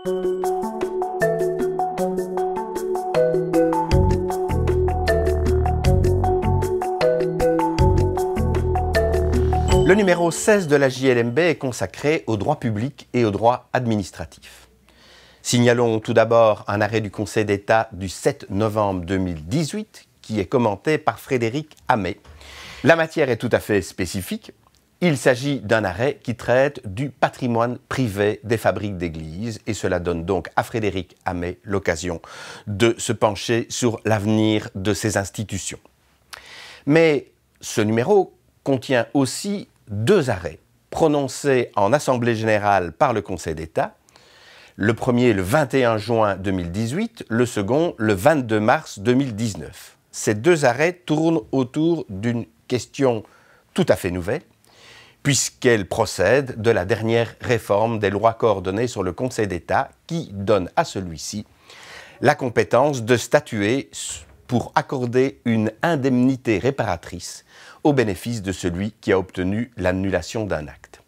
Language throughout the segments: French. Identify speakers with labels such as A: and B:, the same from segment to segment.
A: Le numéro 16 de la JLMB est consacré au droit public et au droit administratif. Signalons tout d'abord un arrêt du Conseil d'État du 7 novembre 2018 qui est commenté par Frédéric Hamé. La matière est tout à fait spécifique. Il s'agit d'un arrêt qui traite du patrimoine privé des fabriques d'églises et cela donne donc à Frédéric Hamé l'occasion de se pencher sur l'avenir de ces institutions. Mais ce numéro contient aussi deux arrêts prononcés en Assemblée générale par le Conseil d'État, le premier le 21 juin 2018, le second le 22 mars 2019. Ces deux arrêts tournent autour d'une question tout à fait nouvelle, puisqu'elle procède de la dernière réforme des lois coordonnées sur le Conseil d'État qui donne à celui-ci la compétence de statuer pour accorder une indemnité réparatrice au bénéfice de celui qui a obtenu l'annulation d'un acte.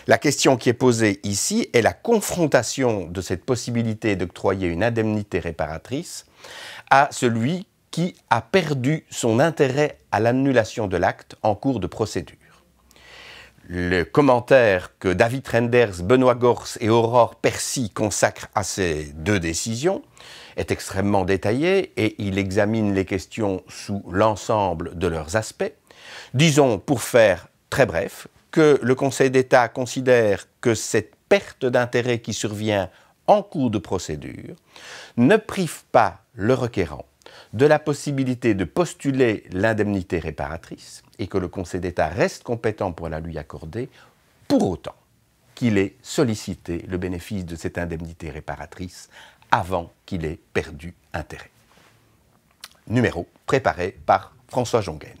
A: La question qui est posée ici est la confrontation de cette possibilité d'octroyer une indemnité réparatrice à celui qui a perdu son intérêt à l'annulation de l'acte en cours de procédure. Le commentaire que David Renders, Benoît Gors et Aurore Persy consacrent à ces deux décisions est extrêmement détaillé et il examine les questions sous l'ensemble de leurs aspects. Disons, pour faire très bref, que le Conseil d'État considère que cette perte d'intérêt qui survient en cours de procédure ne prive pas le requérant de la possibilité de postuler l'indemnité réparatrice et que le Conseil d'État reste compétent pour la lui accorder, pour autant qu'il ait sollicité le bénéfice de cette indemnité réparatrice avant qu'il ait perdu intérêt. Numéro préparé par François Jongaine.